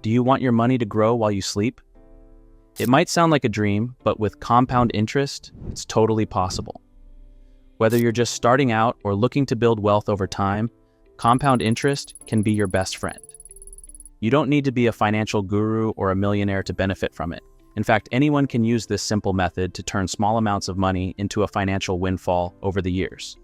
Do you want your money to grow while you sleep? It might sound like a dream, but with compound interest, it's totally possible. Whether you're just starting out or looking to build wealth over time, compound interest can be your best friend. You don't need to be a financial guru or a millionaire to benefit from it. In fact, anyone can use this simple method to turn small amounts of money into a financial windfall over the years.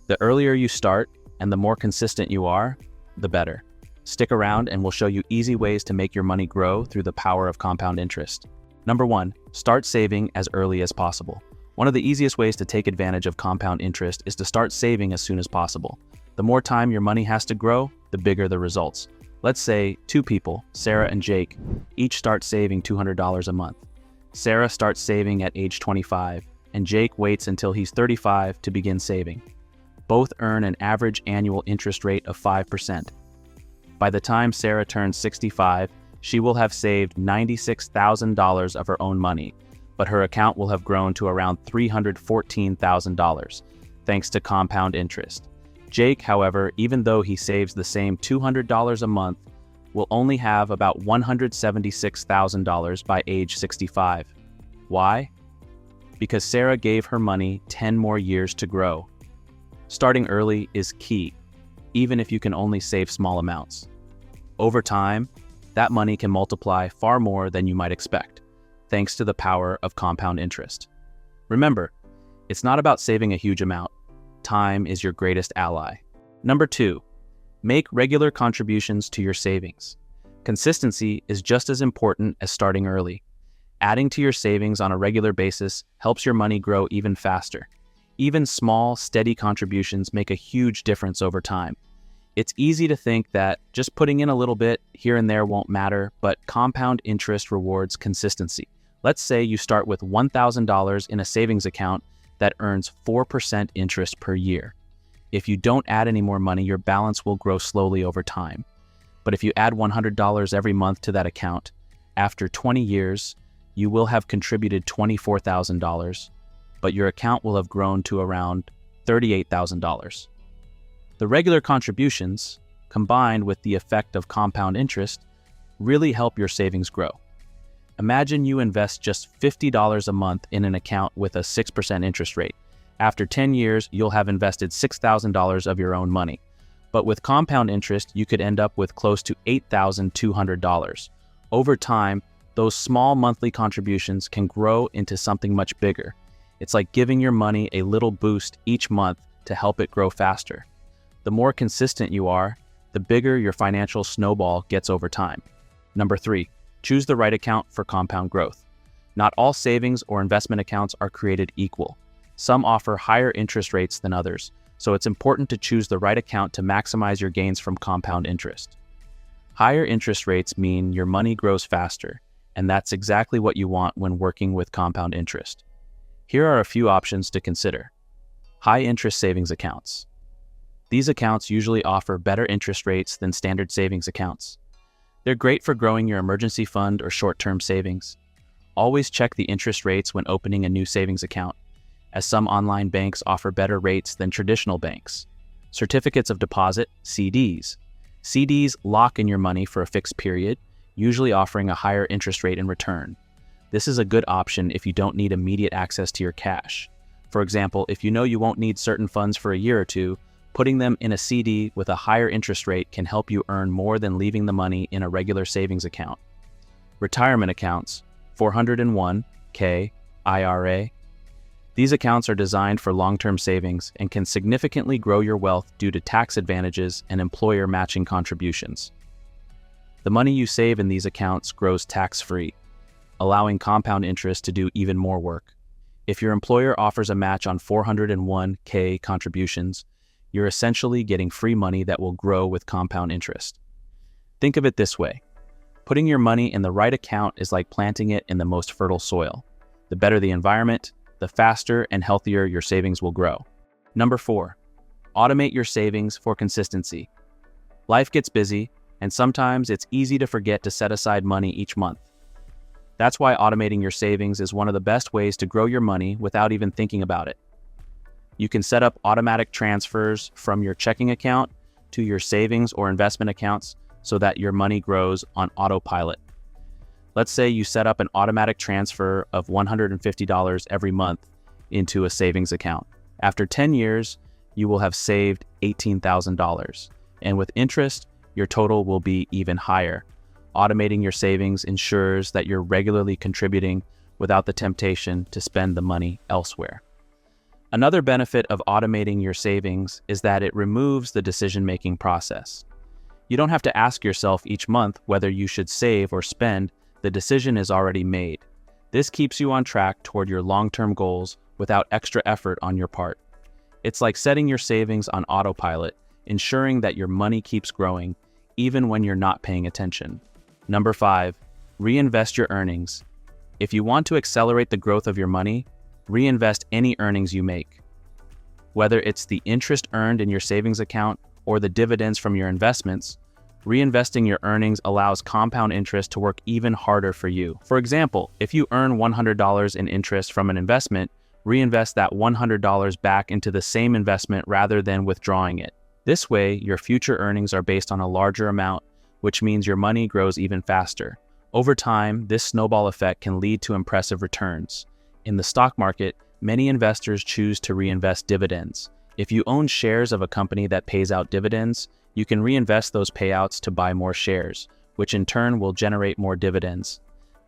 The earlier you start and the more consistent you are, the better. Stick around and we'll show you easy ways to make your money grow through the power of compound interest. Number 1, start saving as early as possible. One of the easiest ways to take advantage of compound interest is to start saving as soon as possible. The more time your money has to grow, the bigger the results. Let's say 2 people, Sarah and Jake, each start saving $200 a month. Sarah starts saving at age 25, and Jake waits until he's 35 to begin saving. Both earn an average annual interest rate of 5%. By the time Sarah turns 65, she will have saved $96,000 of her own money, but her account will have grown to around $314,000, thanks to compound interest. Jake, however, even though he saves the same $200 a month, will only have about $176,000 by age 65. Why? Because Sarah gave her money 10 more years to grow. Starting early is key, even if you can only save small amounts. Over time, that money can multiply far more than you might expect, thanks to the power of compound interest. Remember, it's not about saving a huge amount. Time is your greatest ally. Number 2, make regular contributions to your savings. Consistency is just as important as starting early. Adding to your savings on a regular basis helps your money grow even faster. Even small, steady contributions make a huge difference over time. It's easy to think that just putting in a little bit here and there won't matter, but compound interest rewards consistency. Let's say you start with $1,000 in a savings account that earns 4% interest per year. If you don't add any more money, your balance will grow slowly over time. But if you add $100 every month to that account, after 20 years, you will have contributed $24,000, but your account will have grown to around $38,000. The regular contributions, combined with the effect of compound interest, really help your savings grow. Imagine you invest just $50 a month in an account with a 6% interest rate. After 10 years, you'll have invested $6,000 of your own money. But with compound interest, you could end up with close to $8,200. Over time, those small monthly contributions can grow into something much bigger. It's like giving your money a little boost each month to help it grow faster. The more consistent you are, the bigger your financial snowball gets over time. Number 3, choose the right account for compound growth. Not all savings or investment accounts are created equal. Some offer higher interest rates than others, so it's important to choose the right account to maximize your gains from compound interest. Higher interest rates mean your money grows faster, and that's exactly what you want when working with compound interest. Here are a few options to consider. High interest savings accounts. These accounts usually offer better interest rates than standard savings accounts. They're great for growing your emergency fund or short-term savings. Always check the interest rates when opening a new savings account, as some online banks offer better rates than traditional banks. Certificates of deposit, CDs. CDs lock in your money for a fixed period, usually offering a higher interest rate in return. This is a good option if you don't need immediate access to your cash. For example, if you know you won't need certain funds for a year or two, putting them in a CD with a higher interest rate can help you earn more than leaving the money in a regular savings account. Retirement accounts, 401(k), IRA. These accounts are designed for long-term savings and can significantly grow your wealth due to tax advantages and employer matching contributions. The money you save in these accounts grows tax-free, allowing compound interest to do even more work. If your employer offers a match on 401(k) contributions, you're essentially getting free money that will grow with compound interest. Think of it this way. Putting your money in the right account is like planting it in the most fertile soil. The better the environment, the faster and healthier your savings will grow. Number 4, automate your savings for consistency. Life gets busy, and sometimes it's easy to forget to set aside money each month. That's why automating your savings is one of the best ways to grow your money without even thinking about it. You can set up automatic transfers from your checking account to your savings or investment accounts so that your money grows on autopilot. Let's say you set up an automatic transfer of $150 every month into a savings account. After 10 years, you will have saved $18,000. And with interest, your total will be even higher. Automating your savings ensures that you're regularly contributing without the temptation to spend the money elsewhere. Another benefit of automating your savings is that it removes the decision-making process. You don't have to ask yourself each month whether you should save or spend. The decision is already made. This keeps you on track toward your long-term goals without extra effort on your part. It's like setting your savings on autopilot, ensuring that your money keeps growing even when you're not paying attention. Number 5, reinvest your earnings. If you want to accelerate the growth of your money, reinvest any earnings you make. Whether it's the interest earned in your savings account or the dividends from your investments, reinvesting your earnings allows compound interest to work even harder for you. For example, if you earn $100 in interest from an investment, reinvest that $100 back into the same investment rather than withdrawing it. This way, your future earnings are based on a larger amount, which means your money grows even faster. Over time, this snowball effect can lead to impressive returns. In the stock market, many investors choose to reinvest dividends. If you own shares of a company that pays out dividends, you can reinvest those payouts to buy more shares, which in turn will generate more dividends.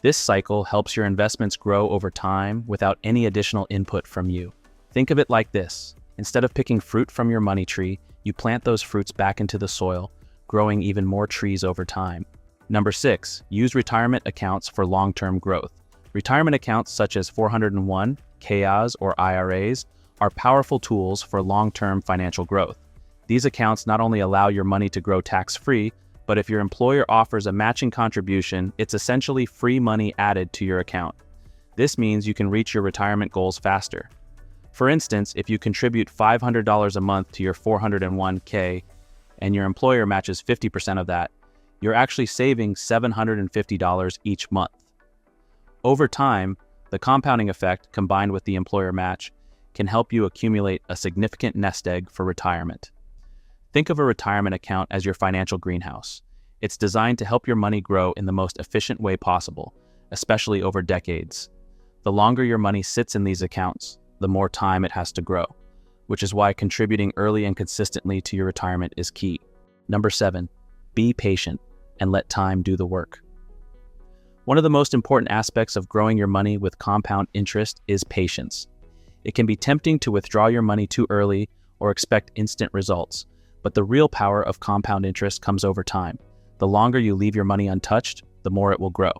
This cycle helps your investments grow over time without any additional input from you. Think of it like this. Instead of picking fruit from your money tree, you plant those fruits back into the soil, growing even more trees over time. Number 6, use retirement accounts for long-term growth. Retirement accounts such as 401, KAs, or IRAs are powerful tools for long-term financial growth. These accounts not only allow your money to grow tax-free, but if your employer offers a matching contribution, it's essentially free money added to your account. This means you can reach your retirement goals faster. For instance, if you contribute $500 a month to your 401k and your employer matches 50% of that, you're actually saving $750 each month. Over time, the compounding effect combined with the employer match can help you accumulate a significant nest egg for retirement. Think of a retirement account as your financial greenhouse. It's designed to help your money grow in the most efficient way possible, especially over decades. The longer your money sits in these accounts, the more time it has to grow, which is why contributing early and consistently to your retirement is key. Number 7, be patient and let time do the work. One of the most important aspects of growing your money with compound interest is patience. It can be tempting to withdraw your money too early or expect instant results, but the real power of compound interest comes over time. The longer you leave your money untouched, the more it will grow.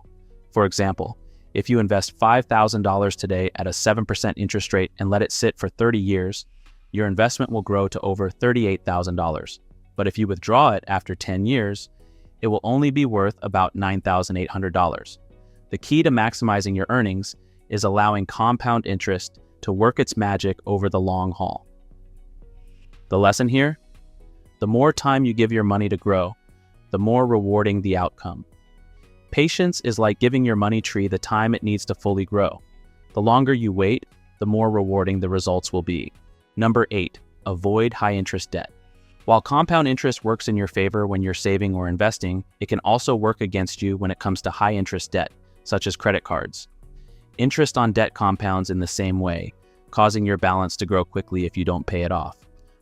For example, if you invest $5,000 today at a 7% interest rate and let it sit for 30 years, your investment will grow to over $38,000. But if you withdraw it after 10 years, it will only be worth about $9,800. The key to maximizing your earnings is allowing compound interest to work its magic over the long haul. The lesson here? The more time you give your money to grow, the more rewarding the outcome. Patience is like giving your money tree the time it needs to fully grow. The longer you wait, the more rewarding the results will be. Number 8, avoid high-interest debt. While compound interest works in your favor when you're saving or investing, it can also work against you when it comes to high-interest debt, such as credit cards. Interest on debt compounds in the same way, causing your balance to grow quickly if you don't pay it off.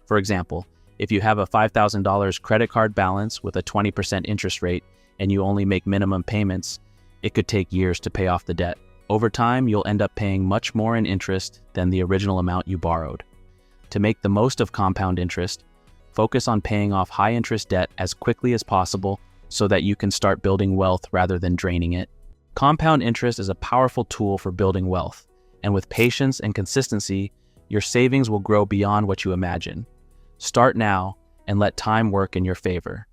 For example, if you have a $5,000 credit card balance with a 20% interest rate and you only make minimum payments, it could take years to pay off the debt. Over time, you'll end up paying much more in interest than the original amount you borrowed. To make the most of compound interest, focus on paying off high-interest debt as quickly as possible so that you can start building wealth rather than draining it. Compound interest is a powerful tool for building wealth, and with patience and consistency, your savings will grow beyond what you imagine. Start now and let time work in your favor.